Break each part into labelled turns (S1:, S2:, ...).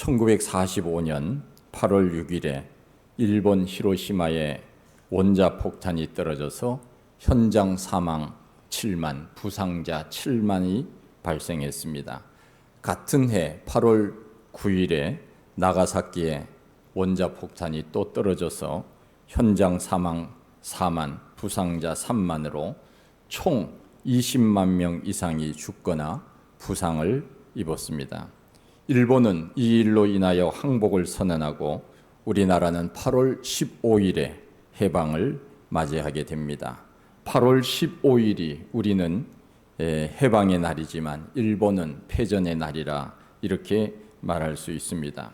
S1: 1945년 8월 6일에 일본 히로시마에 원자폭탄이 떨어져서 현장 사망 7만, 부상자 7만이 발생했습니다. 같은 해 8월 9일에 나가사키에 원자폭탄이 또 떨어져서 현장 사망 4만, 부상자 3만으로 총 20만 명 이상이 죽거나 부상을 입었습니다. 일본은 이 일로 인하여 항복을 선언하고 우리나라는 8월 15일에 해방을 맞이하게 됩니다. 8월 15일이 우리는 해방의 날이지만 일본은 패전의 날이라 이렇게 말할 수 있습니다.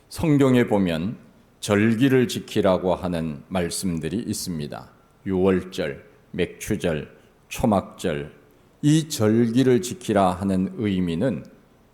S1: 성경에 보면 절기를 지키라고 하는 말씀들이 있습니다. 유월절, 맥추절, 초막절, 이 절기를 지키라 하는 의미는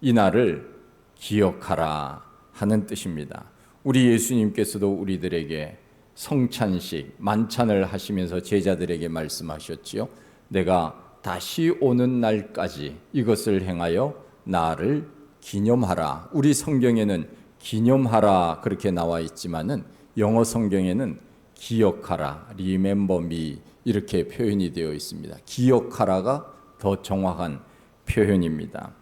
S1: 이 날을 기억하라 하는 뜻입니다. 우리 예수님께서도 우리들에게 성찬식, 만찬을 하시면서 제자들에게 말씀하셨지요. 내가 다시 오는 날까지 이것을 행하여 나를 기념하라. 우리 성경에는 기념하라 그렇게 나와 있지만은 영어 성경에는 기억하라, remember me 이렇게 표현이 되어 있습니다. 기억하라가 더 정확한 표현입니다.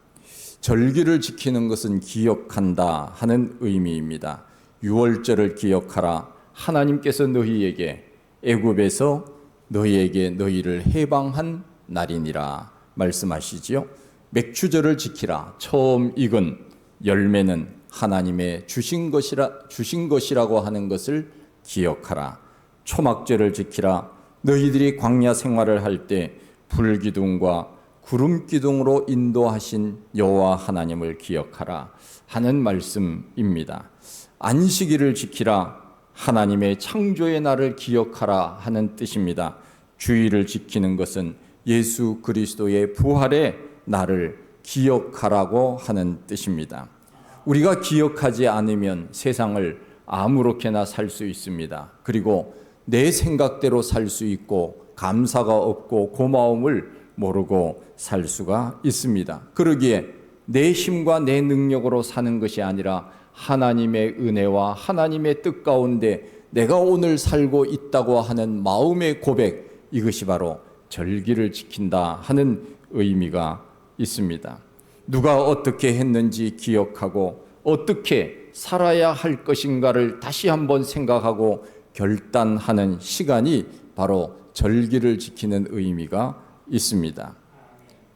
S1: 절기를 지키는 것은 기억한다 하는 의미입니다. 유월절을 기억하라. 하나님께서 너희에게 애굽에서 너희를 해방한 날이니라 말씀하시지요. 맥추절을 지키라. 처음 익은 열매는 하나님의 주신 것이라고 하는 것을 기억하라. 초막절을 지키라. 너희들이 광야 생활을 할 때 불기둥과 구름기둥으로 인도하신 여호와 하나님을 기억하라 하는 말씀입니다. 안식일을 지키라. 하나님의 창조의 날을 기억하라 하는 뜻입니다. 주일을 지키는 것은 예수 그리스도의 부활의 날을 기억하라고 하는 뜻입니다. 우리가 기억하지 않으면 세상을 아무렇게나 살 수 있습니다. 그리고 내 생각대로 살 수 있고 감사가 없고 고마움을 모르고 살 수가 있습니다. 그러기에 내 힘과 내 능력으로 사는 것이 아니라 하나님의 은혜와 하나님의 뜻 가운데 내가 오늘 살고 있다고 하는 마음의 고백, 이것이 바로 절기를 지킨다 하는 의미가 있습니다. 누가 어떻게 했는지 기억하고 어떻게 살아야 할 것인가를 다시 한번 생각하고 결단하는 시간이 바로 절기를 지키는 의미가 있습니다.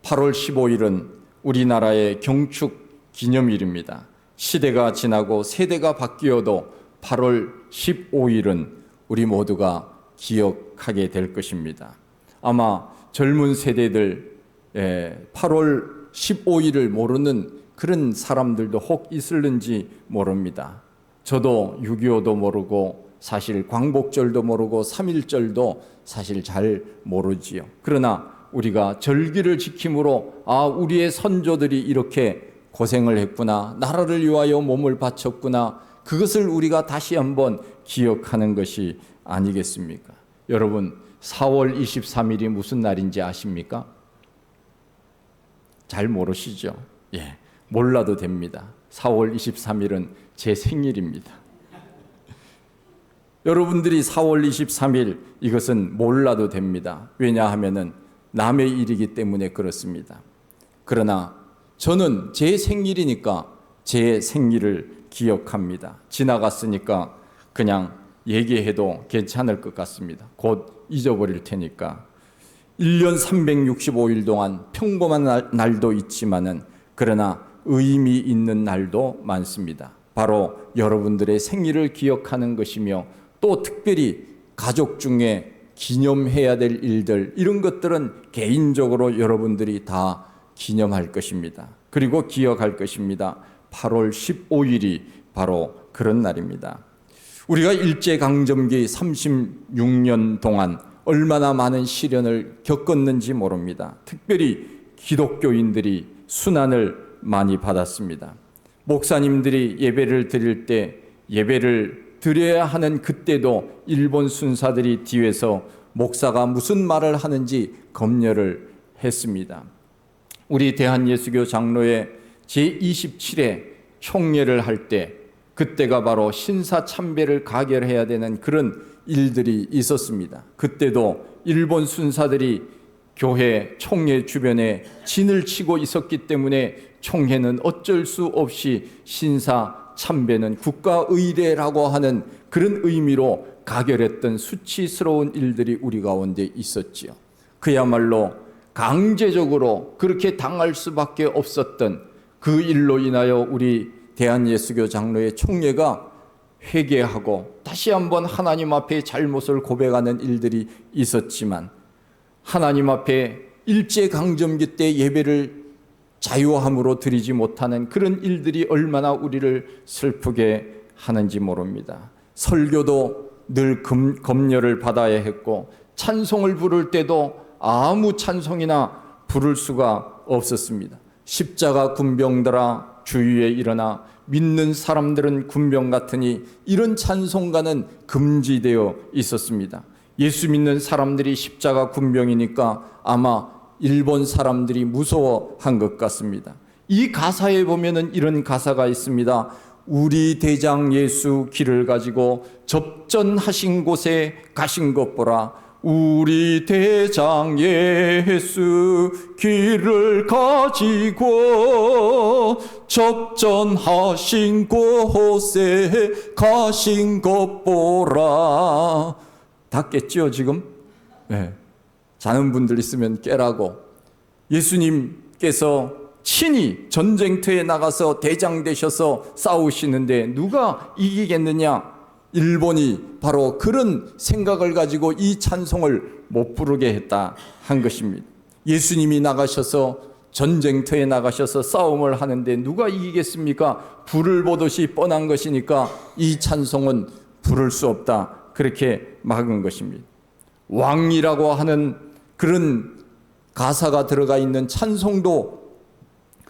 S1: 8월 15일은 우리나라의 경축 기념일입니다. 시대가 지나고 세대가 바뀌어도 8월 15일은 우리 모두가 기억하게 될 것입니다. 아마 젊은 세대들 8월 15일을 모르는 그런 사람들도 혹 있을는지 모릅니다. 저도 6.25도 모르고 사실 광복절도 모르고 3.1절도 사실 잘 모르지요. 그러나 우리가 절기를 지킴으로 우리의 선조들이 이렇게 고생을 했구나, 나라를 위하여 몸을 바쳤구나, 그것을 우리가 다시 한번 기억하는 것이 아니겠습니까? 여러분, 4월 23일이 무슨 날인지 아십니까? 잘 모르시죠? 몰라도 됩니다. 4월 23일은 제 생일입니다. 여러분들이 4월 23일 이것은 몰라도 됩니다. 왜냐하면은 남의 일이기 때문에 그렇습니다. 그러나 저는 제 생일이니까 제 생일을 기억합니다. 지나갔으니까 그냥 얘기해도 괜찮을 것 같습니다. 곧 잊어버릴 테니까. 1년 365일 동안 평범한 날도 있지만은 그러나 의미 있는 날도 많습니다. 바로 여러분들의 생일을 기억하는 것이며 또 특별히 가족 중에 기념해야 될 일들, 이런 것들은 개인적으로 여러분들이 다 기념할 것입니다. 그리고 기억할 것입니다. 8월 15일이 바로 그런 날입니다. 우리가 일제강점기 36년 동안 얼마나 많은 시련을 겪었는지 모릅니다. 특별히 기독교인들이 순환을 많이 받았습니다. 목사님들이 예배를 드릴 때 예배를 드려야 하는 그때도 일본 순사들이 뒤에서 목사가 무슨 말을 하는지 검열을 했습니다. 우리 대한예수교 장로회 제27회 총례를 할 때 그때가 바로 신사참배를 가결해야 되는 그런 일들이 있었습니다. 그때도 일본 순사들이 교회 총회 주변에 진을 치고 있었기 때문에 총회는 어쩔 수 없이 신사참배는 국가의례라고 하는 그런 의미로 가결했던 수치스러운 일들이 우리 가운데 있었지요. 그야말로 강제적으로 그렇게 당할 수밖에 없었던 그 일로 인하여 우리 대한예수교 장로의 총회가 회개하고 다시 한번 하나님 앞에 잘못을 고백하는 일들이 있었지만, 하나님 앞에 일제강점기 때 예배를 자유함으로 드리지 못하는 그런 일들이 얼마나 우리를 슬프게 하는지 모릅니다. 설교도 늘 검열을 받아야 했고, 찬송을 부를 때도 아무 찬송이나 부를 수가 없었습니다. 십자가 군병들아 주위에 일어나 믿는 사람들은 군병 같으니, 이런 찬송가는 금지되어 있었습니다. 예수 믿는 사람들이 십자가 군병이니까 아마 일본 사람들이 무서워한 것 같습니다. 이 가사에 보면은 이런 가사가 있습니다. 우리 대장 예수 길을 가지고 접전하신 곳에 가신 것 보라. 우리 대장 예수 길을 가지고 접전하신 곳에 가신 것 보라. 다 깼죠 지금? 네. 자는 분들 있으면 깨라고. 예수님께서 친히 전쟁터에 나가서 대장 되셔서 싸우시는데 누가 이기겠느냐? 일본이 바로 그런 생각을 가지고 이 찬송을 못 부르게 했다 한 것입니다. 예수님이 나가셔서 전쟁터에 나가셔서 싸움을 하는데 누가 이기겠습니까? 불을 보듯이 뻔한 것이니까 이 찬송은 부를 수 없다, 그렇게 막은 것입니다. 왕이라고 하는 그런 가사가 들어가 있는 찬송도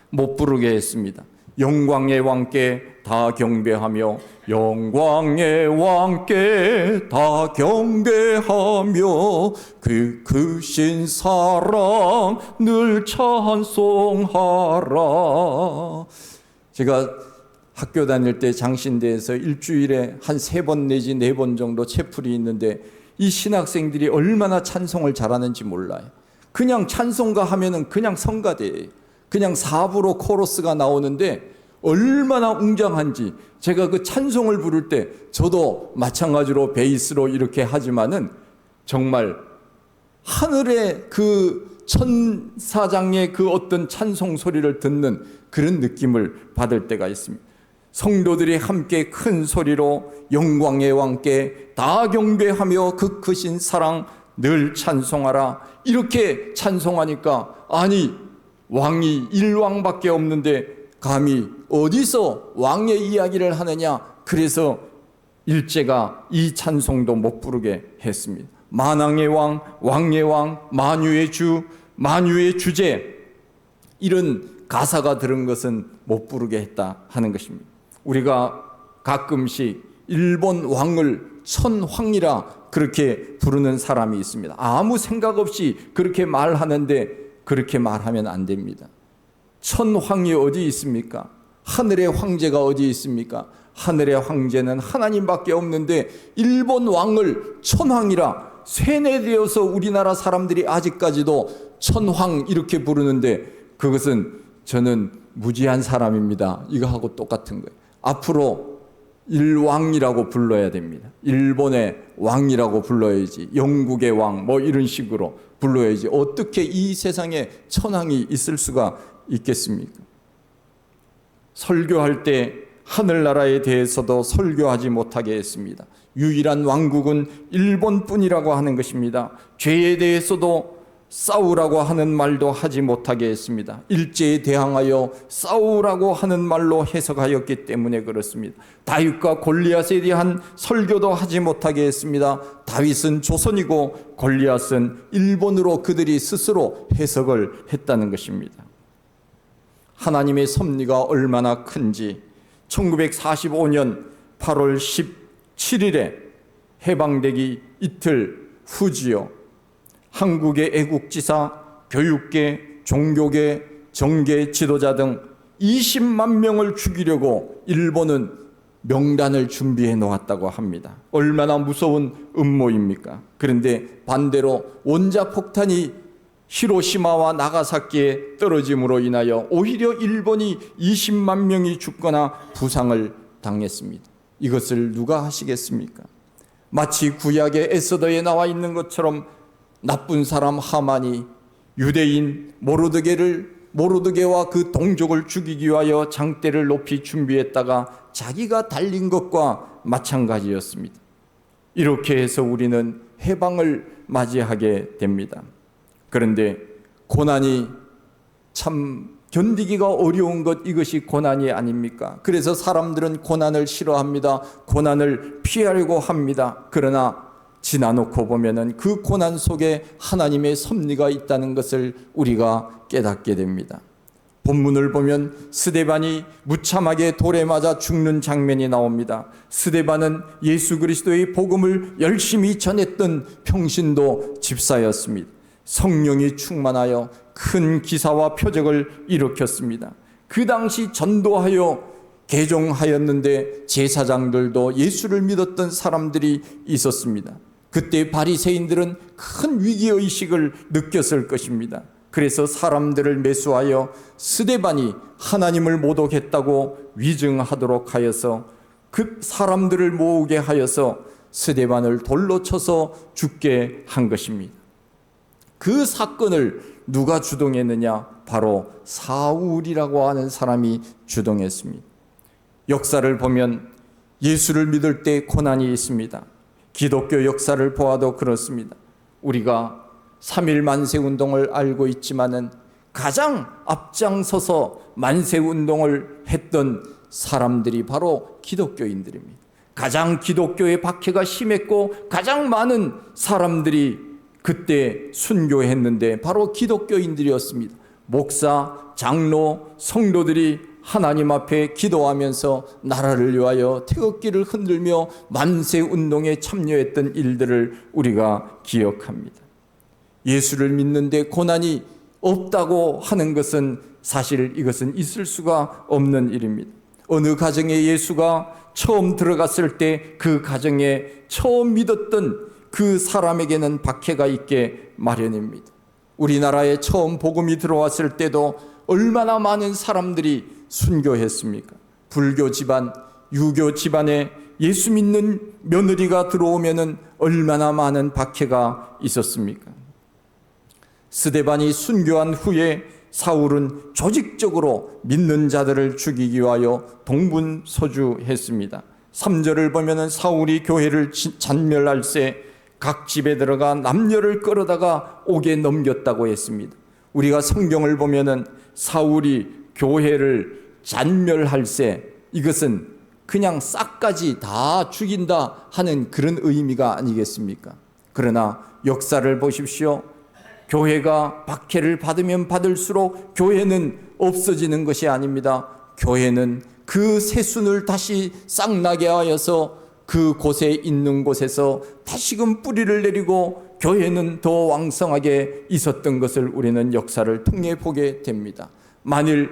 S1: 못 부르게 했습니다. 영광의 왕께 다 경배하며, 영광의 왕께 다 경배하며, 그 크신 사랑 늘 찬송하라. 제가 학교 다닐 때 장신대에서 일주일에 한 3번 내지 4번 정도 채플이 있는데, 이 신학생들이 얼마나 찬송을 잘하는지 몰라요. 그냥 찬송가 하면은 그냥 성가대예요. 그냥 4부로 코러스가 나오는데 얼마나 웅장한지. 제가 그 찬송을 부를 때 저도 마찬가지로 베이스로 이렇게 하지만은 정말 하늘의 그 천사장의 그 어떤 찬송 소리를 듣는 그런 느낌을 받을 때가 있습니다. 성도들이 함께 큰 소리로 영광의 왕께 다 경배하며 그 크신 사랑 늘 찬송하라, 이렇게 찬송하니까, 아니 왕이 일왕밖에 없는데 감히 어디서 왕의 이야기를 하느냐. 그래서 일제가 이 찬송도 못 부르게 했습니다. 만왕의 왕, 왕의 왕, 만유의 주, 만유의 주제, 이런 가사가 들은 것은 못 부르게 했다 하는 것입니다. 우리가 가끔씩 일본 왕을 천황이라 그렇게 부르는 사람이 있습니다. 아무 생각 없이 그렇게 말하는데 그렇게 말하면 안 됩니다. 천황이 어디 있습니까? 하늘의 황제가 어디 있습니까? 하늘의 황제는 하나님밖에 없는데 일본 왕을 천황이라 세뇌되어서 우리나라 사람들이 아직까지도 천황 이렇게 부르는데, 그것은 저는 무지한 사람입니다, 이거하고 똑같은 거예요. 앞으로 일왕이라고 불러야 됩니다. 일본의 왕이라고 불러야지, 영국의 왕 뭐 이런 식으로 불러야지. 어떻게 이 세상에 천황이 있을 수가 있겠습니까? 설교할 때 하늘나라에 대해서도 설교하지 못하게 했습니다. 유일한 왕국은 일본뿐이라고 하는 것입니다. 죄에 대해서도 싸우라고 하는 말도 하지 못하게 했습니다. 일제에 대항하여 싸우라고 하는 말로 해석하였기 때문에 그렇습니다. 다윗과 골리앗에 대한 설교도 하지 못하게 했습니다. 다윗은 조선이고 골리앗은 일본으로 그들이 스스로 해석을 했다는 것입니다. 하나님의 섭리가 얼마나 큰지 1945년 8월 17일에 해방되기 이틀 후지요. 한국의 애국지사, 교육계, 종교계, 정계 지도자 등 20만 명을 죽이려고 일본은 명단을 준비해 놓았다고 합니다. 얼마나 무서운 음모입니까? 그런데 반대로 원자폭탄이 히로시마와 나가사키에 떨어짐으로 인하여 오히려 일본이 20만 명이 죽거나 부상을 당했습니다. 이것을 누가 하시겠습니까? 마치 구약의 에스더에 나와 있는 것처럼 나쁜 사람 하만이 유대인 모르드게와 그 동족을 죽이기 위하여 장대를 높이 준비했다가 자기가 달린 것과 마찬가지였습니다. 이렇게 해서 우리는 해방을 맞이하게 됩니다. 그런데 고난이 참 견디기가 어려운 것, 이것이 고난이 아닙니까? 그래서 사람들은 고난을 싫어합니다. 고난을 피하려고 합니다. 그러나 지나놓고 보면은 그 고난 속에 하나님의 섭리가 있다는 것을 우리가 깨닫게 됩니다. 본문을 보면 스데반이 무참하게 돌에 맞아 죽는 장면이 나옵니다. 스데반은 예수 그리스도의 복음을 열심히 전했던 평신도 집사였습니다. 성령이 충만하여 큰 기사와 표적을 일으켰습니다. 그 당시 전도하여 개종하였는데 제사장들도 예수를 믿었던 사람들이 있었습니다. 그때 바리새인들은 큰 위기의식을 느꼈을 것입니다. 그래서 사람들을 매수하여 스데반이 하나님을 모독했다고 위증하도록 하여서 그 사람들을 모으게 하여서 스데반을 돌로 쳐서 죽게 한 것입니다. 그 사건을 누가 주동했느냐? 바로 사울이라고 하는 사람이 주동했습니다. 역사를 보면 예수를 믿을 때 고난이 있습니다. 기독교 역사를 보아도 그렇습니다. 우리가 3.1 만세운동을 알고 있지만은 가장 앞장서서 만세운동을 했던 사람들이 바로 기독교인들입니다. 가장 기독교의 박해가 심했고 가장 많은 사람들이 그때 순교했는데 바로 기독교인들이었습니다. 목사, 장로, 성도들이 하나님 앞에 기도하면서 나라를 위하여 태극기를 흔들며 만세운동에 참여했던 일들을 우리가 기억합니다. 예수를 믿는데 고난이 없다고 하는 것은 사실 이것은 있을 수가 없는 일입니다. 어느 가정에 예수가 처음 들어갔을 때 그 가정에 처음 믿었던 그 사람에게는 박해가 있게 마련입니다. 우리나라에 처음 복음이 들어왔을 때도 얼마나 많은 사람들이 순교했습니까? 불교 집안, 유교 집안에 예수 믿는 며느리가 들어오면은 얼마나 많은 박해가 있었습니까? 스데반이 순교한 후에 사울은 조직적으로 믿는 자들을 죽이기 위하여 동분서주했습니다. 3절을 보면은 사울이 교회를 잔멸할세 각 집에 들어가 남녀를 끌어다가 옥에 넘겼다고 했습니다. 우리가 성경을 보면은 사울이 교회를 잔멸할세, 이것은 그냥 싹까지 다 죽인다 하는 그런 의미가 아니겠습니까? 그러나 역사를 보십시오. 교회가 박해를 받으면 받을수록 교회는 없어지는 것이 아닙니다. 교회는 그 새순을 다시 싹나게 하여서 그 곳에 있는 곳에서 다시금 뿌리를 내리고 교회는 더 왕성하게 있었던 것을 우리는 역사를 통해 보게 됩니다. 만일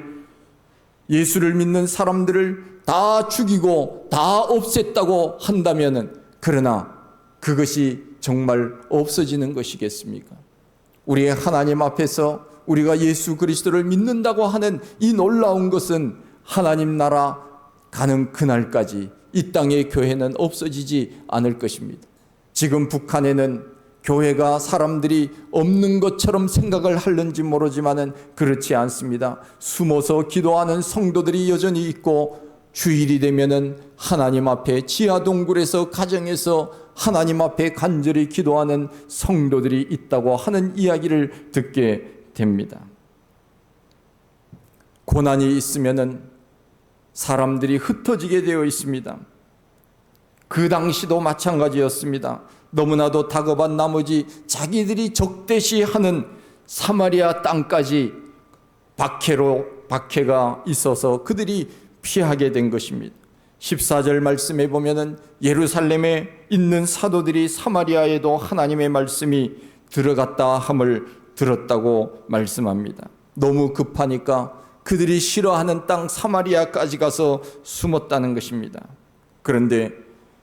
S1: 예수를 믿는 사람들을 다 죽이고 다 없앴다고 한다면은, 그러나 그것이 정말 없어지는 것이겠습니까? 우리의 하나님 앞에서 우리가 예수 그리스도를 믿는다고 하는 이 놀라운 것은 하나님 나라 가는 그날까지 이 땅의 교회는 없어지지 않을 것입니다. 지금 북한에는 교회가 사람들이 없는 것처럼 생각을 하는지 모르지만은 그렇지 않습니다. 숨어서 기도하는 성도들이 여전히 있고, 주일이 되면은 하나님 앞에 지하 동굴에서 가정에서 하나님 앞에 간절히 기도하는 성도들이 있다고 하는 이야기를 듣게 됩니다. 고난이 있으면은 사람들이 흩어지게 되어 있습니다. 그 당시도 마찬가지였습니다. 너무나도 다급한 나머지 자기들이 적대시하는 사마리아 땅까지 박해가 있어서 그들이 피하게 된 것입니다. 14절 말씀에 보면은 예루살렘에 있는 사도들이 사마리아에도 하나님의 말씀이 들어갔다 함을 들었다고 말씀합니다. 너무 급하니까 그들이 싫어하는 땅 사마리아까지 가서 숨었다는 것입니다. 그런데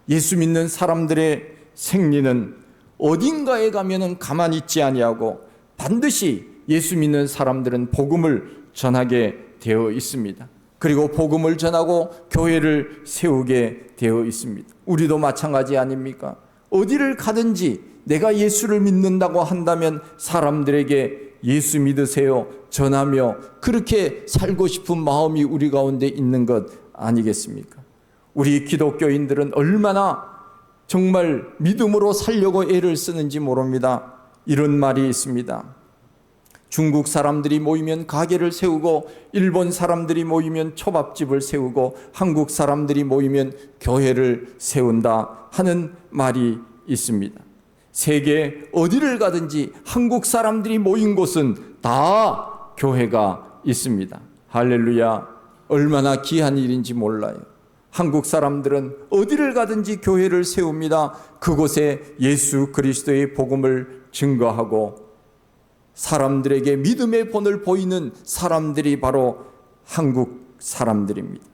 S1: 예수 믿는 사람들의 생리는 어딘가에 가면은 가만히 있지 아니하고 반드시 예수 믿는 사람들은 복음을 전하게 되어 있습니다. 그리고 복음을 전하고 교회를 세우게 되어 있습니다. 우리도 마찬가지 아닙니까? 어디를 가든지 내가 예수를 믿는다고 한다면 사람들에게 예수 믿으세요 전하며 그렇게 살고 싶은 마음이 우리 가운데 있는 것 아니겠습니까? 우리 기독교인들은 얼마나 정말 믿음으로 살려고 애를 쓰는지 모릅니다. 이런 말이 있습니다. 중국 사람들이 모이면 가게를 세우고 일본 사람들이 모이면 초밥집을 세우고 한국 사람들이 모이면 교회를 세운다 하는 말이 있습니다. 세계 어디를 가든지 한국 사람들이 모인 곳은 다 교회가 있습니다. 할렐루야. 얼마나 귀한 일인지 몰라요. 한국 사람들은 어디를 가든지 교회를 세웁니다. 그곳에 예수 그리스도의 복음을 증거하고 사람들에게 믿음의 본을 보이는 사람들이 바로 한국 사람들입니다.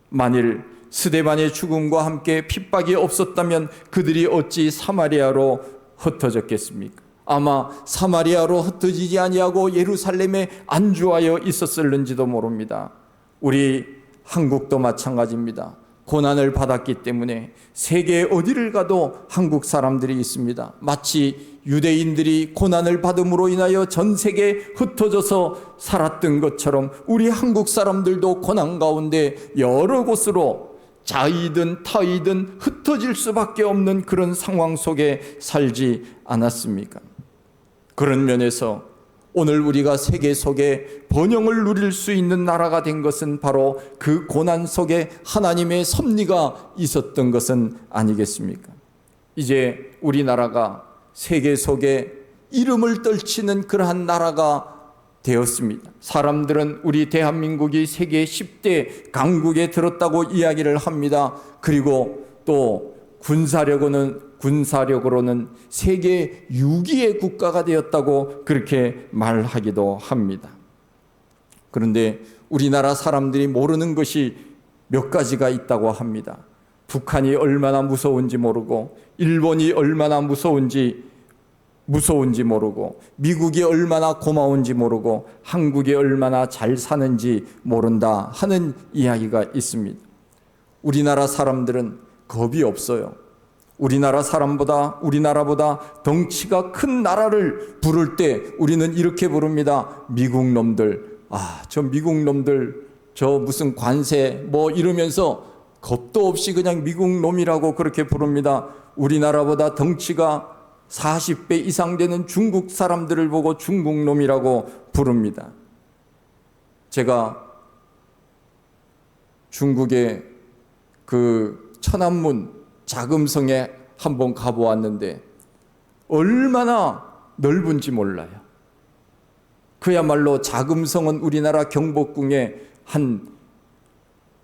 S1: 만일 스데반의 죽음과 함께 핍박이 없었다면 그들이 어찌 사마리아로 흩어졌겠습니까? 아마 사마리아로 흩어지지 아니하고 예루살렘에 안주하여 있었을는지도 모릅니다. 우리 한국도 마찬가지입니다. 고난을 받았기 때문에 세계 어디를 가도 한국 사람들이 있습니다. 마치 유대인들이 고난을 받음으로 인하여 전 세계에 흩어져서 살았던 것처럼 우리 한국 사람들도 고난 가운데 여러 곳으로 자이든 타이든 흩어질 수밖에 없는 그런 상황 속에 살지 않았습니까? 그런 면에서 오늘 우리가 세계 속에 번영을 누릴 수 있는 나라가 된 것은 바로 그 고난 속에 하나님의 섭리가 있었던 것은 아니겠습니까? 이제 우리나라가 세계 속에 이름을 떨치는 그러한 나라가 되었습니다. 사람들은 우리 대한민국이 세계 10대 강국에 들었다고 이야기를 합니다. 그리고 또 군사력으로는 세계 6위의 국가가 되었다고 그렇게 말하기도 합니다. 그런데 우리나라 사람들이 모르는 것이 몇 가지가 있다고 합니다. 북한이 얼마나 무서운지 모르고 일본이 얼마나 무서운지 모르고 미국이 얼마나 고마운지 모르고 한국이 얼마나 잘 사는지 모른다 하는 이야기가 있습니다. 우리나라 사람들은 겁이 없어요. 우리나라보다 덩치가 큰 나라를 부를 때 우리는 이렇게 부릅니다. 미국 놈들. 저 미국 놈들 저 무슨 관세 뭐 이러면서 겁도 없이 그냥 미국 놈이라고 그렇게 부릅니다. 우리나라보다 덩치가 40배 이상 되는 중국 사람들을 보고 중국 놈이라고 부릅니다. 제가 중국의 그 천안문 자금성에 한번 가보았는데 얼마나 넓은지 몰라요. 그야말로 자금성은 우리나라 경복궁에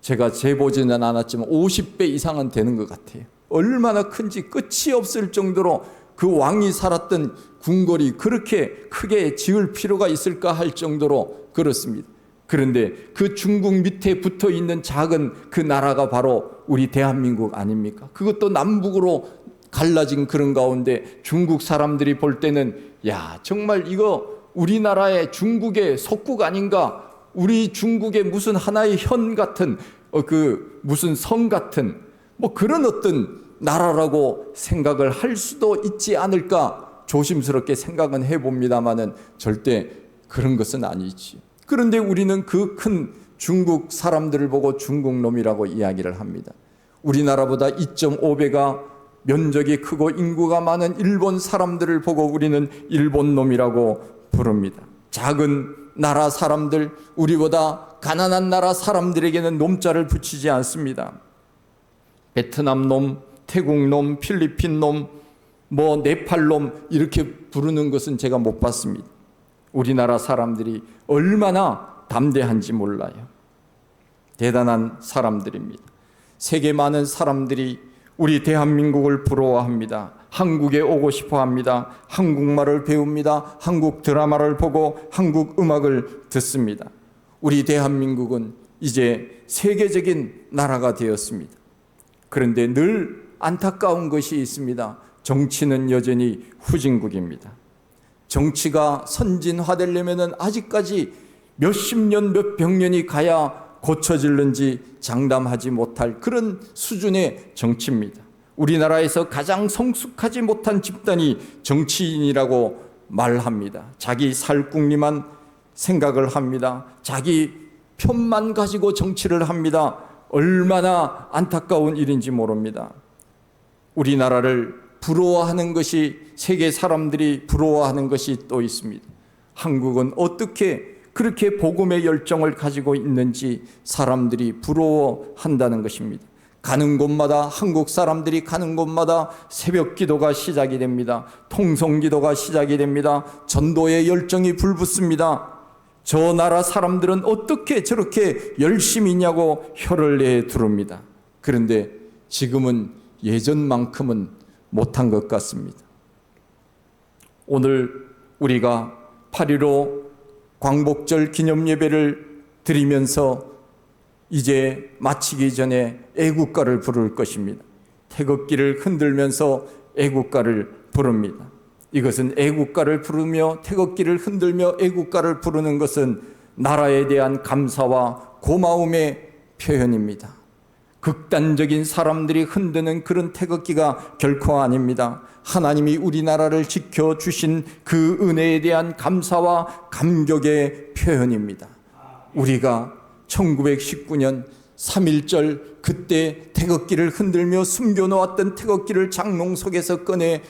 S1: 제가 재보지는 않았지만 50배 이상은 되는 것 같아요. 얼마나 큰지 끝이 없을 정도로 그 왕이 살았던 궁궐이 그렇게 크게 지을 필요가 있을까 할 정도로 그렇습니다. 그런데 그 중국 밑에 붙어 있는 작은 그 나라가 바로 우리 대한민국 아닙니까? 그것도 남북으로 갈라진 그런 가운데 중국 사람들이 볼 때는 정말 이거 우리나라의 중국의 속국 아닌가? 우리 중국의 무슨 하나의 현 같은 무슨 성 같은 뭐 그런 어떤 나라라고 생각을 할 수도 있지 않을까 조심스럽게 생각은 해봅니다마는 절대 그런 것은 아니지. 그런데 우리는 그 큰 중국 사람들을 보고 중국 놈이라고 이야기를 합니다. 우리나라보다 2.5배가 면적이 크고 인구가 많은 일본 사람들을 보고 우리는 일본 놈이라고 부릅니다. 작은 나라 사람들, 우리보다 가난한 나라 사람들에게는 놈자를 붙이지 않습니다. 베트남 놈, 태국 놈, 필리핀 놈, 네팔 놈 이렇게 부르는 것은 제가 못 봤습니다. 우리나라 사람들이 얼마나 담대한지 몰라요. 대단한 사람들입니다. 세계 많은 사람들이 우리 대한민국을 부러워합니다. 한국에 오고 싶어 합니다. 한국말을 배웁니다. 한국 드라마를 보고 한국 음악을 듣습니다. 우리 대한민국은 이제 세계적인 나라가 되었습니다. 그런데 늘 안타까운 것이 있습니다. 정치는 여전히 후진국입니다. 정치가 선진화되려면 아직까지 몇십 년, 몇백 년이 가야 고쳐질는지 장담하지 못할 그런 수준의 정치입니다. 우리나라에서 가장 성숙하지 못한 집단이 정치인이라고 말합니다. 자기 살궁리만 생각을 합니다. 자기 편만 가지고 정치를 합니다. 얼마나 안타까운 일인지 모릅니다. 우리나라를 부러워하는 것이, 세계 사람들이 부러워하는 것이 또 있습니다. 한국은 어떻게 그렇게 복음의 열정을 가지고 있는지 사람들이 부러워한다는 것입니다. 가는 곳마다, 한국 사람들이 가는 곳마다 새벽 기도가 시작이 됩니다. 통성 기도가 시작이 됩니다. 전도의 열정이 불붙습니다. 저 나라 사람들은 어떻게 저렇게 열심히 있냐고 혀를 내두릅니다. 그런데 지금은 예전만큼은 못한 것 같습니다. 오늘 우리가 8.15 광복절 기념예배를 드리면서 이제 마치기 전에 애국가를 부를 것입니다. 태극기를 흔들면서 애국가를 부릅니다. 이것은 애국가를 부르며 태극기를 흔들며 애국가를 부르는 것은 나라에 대한 감사와 고마움의 표현입니다. 극단적인 사람들이 흔드는 그런 태극기가 결코 아닙니다. 하나님이 우리나라를 지켜주신 그 은혜에 대한 감사와 감격의 표현입니다. 우리가 1919년 3.1절 그때 태극기를 흔들며 숨겨놓았던 태극기를 장롱속에서 꺼내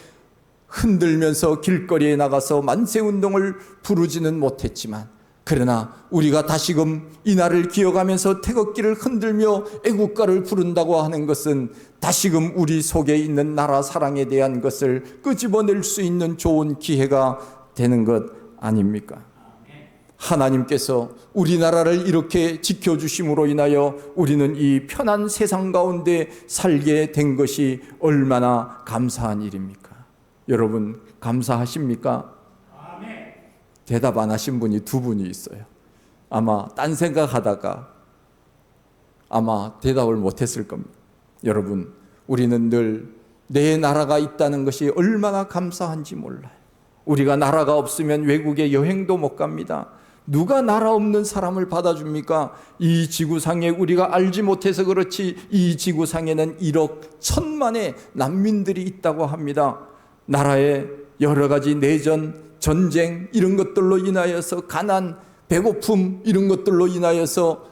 S1: 흔들면서 길거리에 나가서 만세운동을 부르지는 못했지만, 그러나 우리가 다시금 이날을 기억하면서 태극기를 흔들며 애국가를 부른다고 하는 것은 다시금 우리 속에 있는 나라 사랑에 대한 것을 끄집어낼 수 있는 좋은 기회가 되는 것 아닙니까? 하나님께서 우리나라를 이렇게 지켜주심으로 인하여 우리는 이 편한 세상 가운데 살게 된 것이 얼마나 감사한 일입니까? 여러분 감사하십니까? 대답 안 하신 분이 두 분이 있어요. 아마 딴 생각하다가 아마 대답을 못했을 겁니다. 여러분, 우리는 늘 내 나라가 있다는 것이 얼마나 감사한지 몰라요. 우리가 나라가 없으면 외국에 여행도 못 갑니다. 누가 나라 없는 사람을 받아줍니까? 이 지구상에 우리가 알지 못해서 그렇지 이 지구상에는 1억 1천만의 난민들이 있다고 합니다. 나라에 여러 가지 내전, 전쟁 이런 것들로 인하여서 가난, 배고픔 이런 것들로 인하여서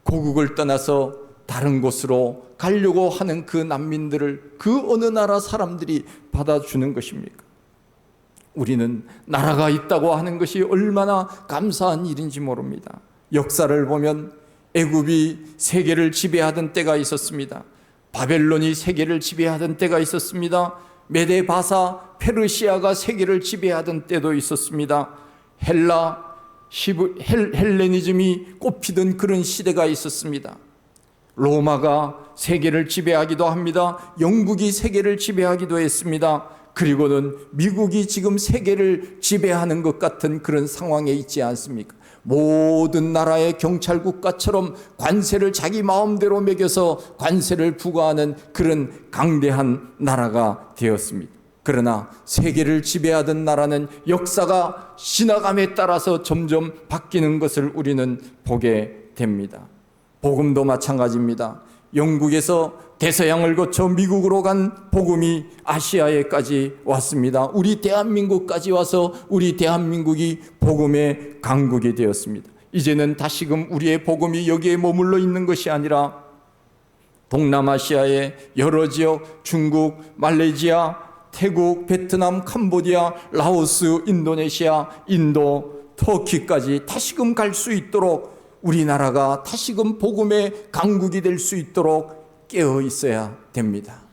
S1: 고국을 떠나서 다른 곳으로 가려고 하는 그 난민들을 그 어느 나라 사람들이 받아주는 것입니까? 우리는 나라가 있다고 하는 것이 얼마나 감사한 일인지 모릅니다. 역사를 보면 애굽이 세계를 지배하던 때가 있었습니다. 바벨론이 세계를 지배하던 때가 있었습니다. 메데 바사 페르시아가 세계를 지배하던 때도 있었습니다. 헬레니즘이 꽃피던 그런 시대가 있었습니다. 로마가 세계를 지배하기도 합니다. 영국이 세계를 지배하기도 했습니다. 그리고는 미국이 지금 세계를 지배하는 것 같은 그런 상황에 있지 않습니까? 모든 나라의 경찰 국가처럼 관세를 자기 마음대로 매겨서 관세를 부과하는 그런 강대한 나라가 되었습니다. 그러나 세계를 지배하던 나라는 역사가 지나감에 따라서 점점 바뀌는 것을 우리는 보게 됩니다. 복음도 마찬가지입니다. 영국에서 대서양을 거쳐 미국으로 간 복음이 아시아에까지 왔습니다. 우리 대한민국까지 와서 우리 대한민국이 복음의 강국이 되었습니다. 이제는 다시금 우리의 복음이 여기에 머물러 있는 것이 아니라 동남아시아의 여러 지역, 중국, 말레이시아, 태국, 베트남, 캄보디아, 라오스, 인도네시아, 인도, 터키까지 다시금 갈 수 있도록 우리나라가 다시금 복음의 강국이 될 수 있도록 깨어 있어야 됩니다.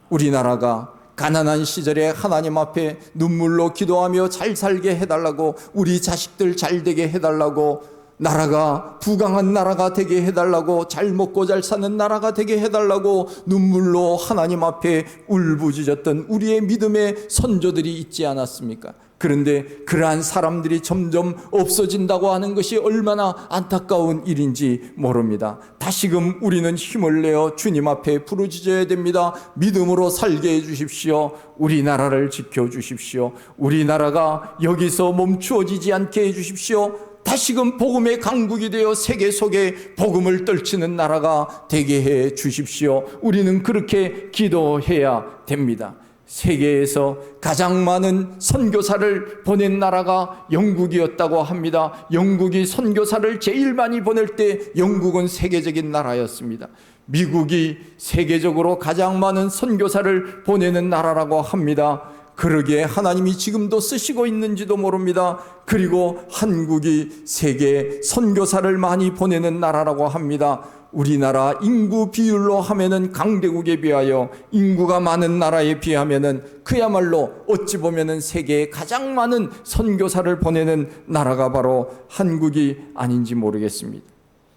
S1: 우리나라가 가난한 시절에 하나님 앞에 눈물로 기도하며 잘 살게 해달라고, 우리 자식들 잘 되게 해달라고, 나라가 부강한 나라가 되게 해달라고, 잘 먹고 잘 사는 나라가 되게 해달라고 눈물로 하나님 앞에 울부짖었던 우리의 믿음의 선조들이 있지 않았습니까? 그런데 그러한 사람들이 점점 없어진다고 하는 것이 얼마나 안타까운 일인지 모릅니다. 다시금 우리는 힘을 내어 주님 앞에 부르짖어야 됩니다. 믿음으로 살게 해주십시오. 우리나라를 지켜주십시오. 우리나라가 여기서 멈추어지지 않게 해주십시오. 다시금 복음의 강국이 되어 세계 속에 복음을 떨치는 나라가 되게 해 주십시오. 우리는 그렇게 기도해야 됩니다. 세계에서 가장 많은 선교사를 보낸 나라가 영국이었다고 합니다. 영국이 선교사를 제일 많이 보낼 때 영국은 세계적인 나라였습니다. 미국이 세계적으로 가장 많은 선교사를 보내는 나라라고 합니다. 그러기에 하나님이 지금도 쓰시고 있는지도 모릅니다. 그리고 한국이 세계 선교사를 많이 보내는 나라라고 합니다. 우리나라 인구 비율로 하면은 강대국에 비하여 인구가 많은 나라에 비하면은 그야말로 어찌 보면은 세계에 가장 많은 선교사를 보내는 나라가 바로 한국이 아닌지 모르겠습니다.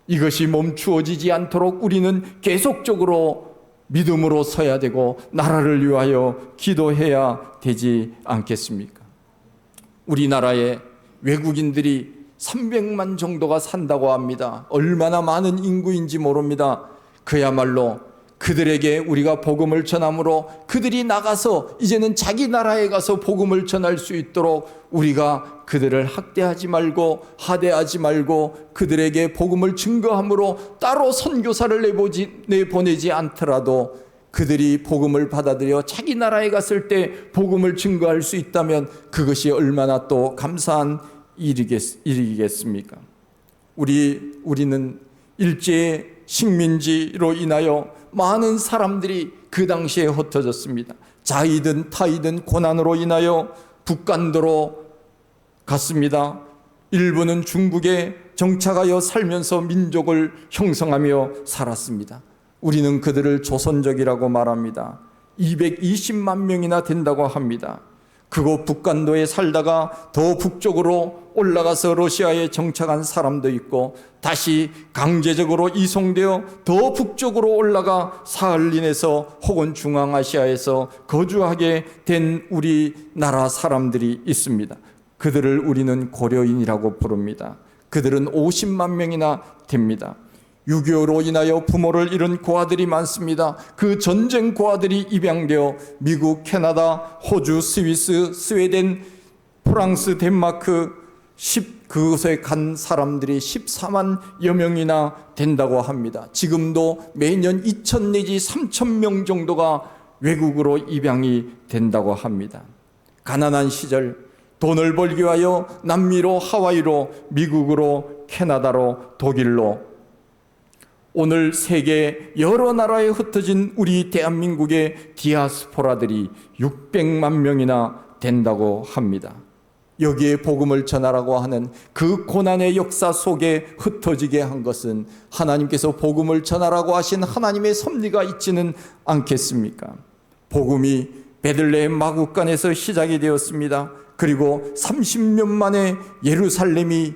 S1: 이것이 멈추어지지 않도록 우리는 계속적으로 믿음으로 서야 되고 나라를 위하여 기도해야 되지 않겠습니까? 우리나라에 외국인들이 300만 정도가 산다고 합니다. 얼마나 많은 인구인지 모릅니다. 그야말로 그들에게 우리가 복음을 전함으로 그들이 나가서 이제는 자기 나라에 가서 복음을 전할 수 있도록 우리가 그들을 학대하지 말고 하대하지 말고 그들에게 복음을 증거함으로 따로 선교사를 내보내지 않더라도 그들이 복음을 받아들여 자기 나라에 갔을 때 복음을 증거할 수 있다면 그것이 얼마나 또 감사한 일이겠습니까? 우리는 일제의 식민지로 인하여 많은 사람들이 그 당시에 흩어졌습니다. 자이든 타이든 고난으로 인하여 북간도로 갔습니다. 일부는 중국에 정착하여 살면서 민족을 형성하며 살았습니다. 우리는 그들을 조선족이라고 말합니다. 220만 명이나 된다고 합니다. 그곳 북간도에 살다가 더 북쪽으로 올라가서 러시아에 정착한 사람도 있고 다시 강제적으로 이송되어 더 북쪽으로 올라가 사할린에서 혹은 중앙아시아에서 거주하게 된 우리나라 사람들이 있습니다. 그들을 우리는 고려인이라고 부릅니다. 그들은 50만 명이나 됩니다. 6.25로 인하여 부모를 잃은 고아들이 많습니다. 그 전쟁 고아들이 입양되어 미국, 캐나다, 호주, 스위스, 스웨덴, 프랑스, 덴마크 그곳에 간 사람들이 14만여 명이나 된다고 합니다. 지금도 매년 2천 내지 3천 명 정도가 외국으로 입양이 된다고 합니다. 가난한 시절 돈을 벌기 위하여 남미로, 하와이로, 미국으로, 캐나다로, 독일로 오늘 세계 여러 나라에 흩어진 우리 대한민국의 디아스포라들이 600만 명이나 된다고 합니다. 여기에 복음을 전하라고 하는 그 고난의 역사 속에 흩어지게 한 것은 하나님께서 복음을 전하라고 하신 하나님의 섭리가 있지는 않겠습니까? 복음이 베들레헴 마국간에서 시작이 되었습니다. 그리고 30년 만에 예루살렘이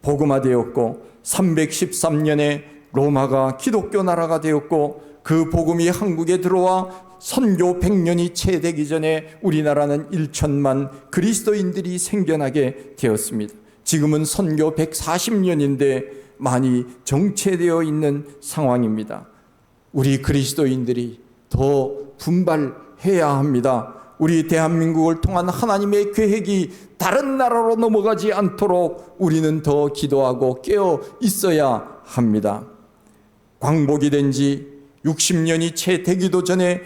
S1: 복음화되었고 313년에 로마가 기독교 나라가 되었고 그 복음이 한국에 들어와 선교 100년이 채 되기 전에 우리나라는 1천만 그리스도인들이 생겨나게 되었습니다. 지금은 선교 140년인데 많이 정체되어 있는 상황입니다. 우리 그리스도인들이 더 분발해야 합니다. 우리 대한민국을 통한 하나님의 계획이 다른 나라로 넘어가지 않도록 우리는 더 기도하고 깨어 있어야 합니다. 광복이 된 지 60년이 채 되기도 전에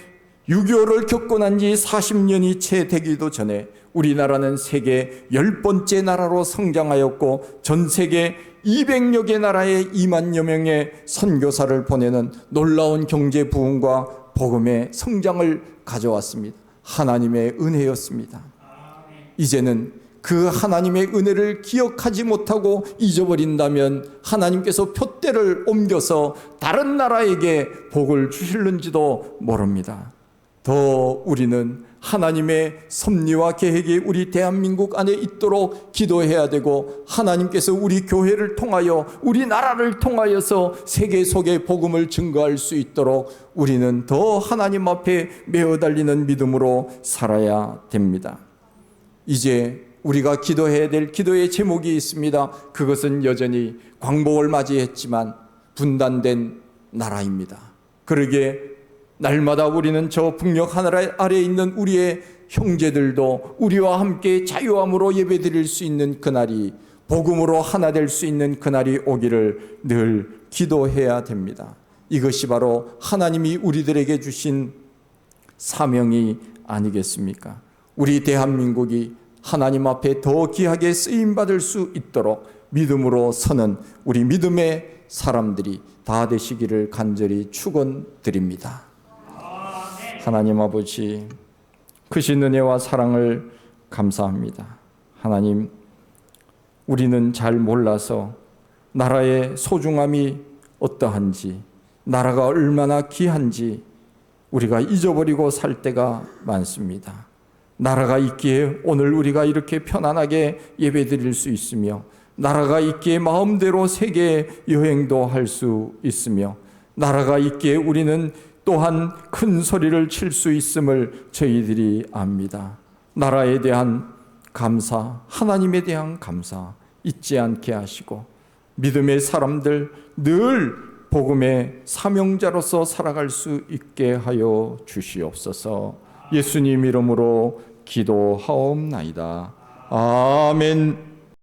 S1: 6.25를 겪고 난 지 40년이 채 되기도 전에 우리나라는 세계 10번째 나라로 성장하였고 전 세계 200여 개 나라에 2만여 명의 선교사를 보내는 놀라운 경제 부흥과 복음의 성장을 가져왔습니다. 하나님의 은혜였습니다. 이제는 그 하나님의 은혜를 기억하지 못하고 잊어버린다면 하나님께서 푯대를 옮겨서 다른 나라에게 복을 주실는지도 모릅니다. 더 우리는 하나님의 섭리와 계획이 우리 대한민국 안에 있도록 기도해야 되고 하나님께서 우리 교회를 통하여 우리 나라를 통하여서 세계 속에 복음을 증거할 수 있도록 우리는 더 하나님 앞에 메어 달리는 믿음으로 살아야 됩니다. 이제 우리가 기도해야 될 기도의 제목이 있습니다. 그것은 여전히 광복을 맞이했지만 분단된 나라입니다. 그러기에 날마다 우리는 저 북녘 하늘 아래에 있는 우리의 형제들도 우리와 함께 자유함으로 예배드릴 수 있는 그날이, 복음으로 하나 될 수 있는 그날이 오기를 늘 기도해야 됩니다. 이것이 바로 하나님이 우리들에게 주신 사명이 아니겠습니까? 우리 대한민국이 하나님 앞에 더 귀하게 쓰임받을 수 있도록 믿음으로 서는 우리 믿음의 사람들이 다 되시기를 간절히 축원드립니다. 하나님 아버지, 크신 은혜와 사랑을 감사합니다. 하나님, 우리는 잘 몰라서 나라의 소중함이 어떠한지, 나라가 얼마나 귀한지 우리가 잊어버리고 살 때가 많습니다. 나라가 있기에 오늘 우리가 이렇게 편안하게 예배드릴 수 있으며, 나라가 있기에 마음대로 세계 여행도 할 수 있으며, 나라가 있기에 우리는 또한 큰 소리를 칠 수 있음을 저희들이 압니다. 나라에 대한 감사, 하나님에 대한 감사 잊지 않게 하시고, 믿음의 사람들 늘 복음의 사명자로서 살아갈 수 있게 하여 주시옵소서. 예수님 이름으로 기도하옵나이다. 아멘.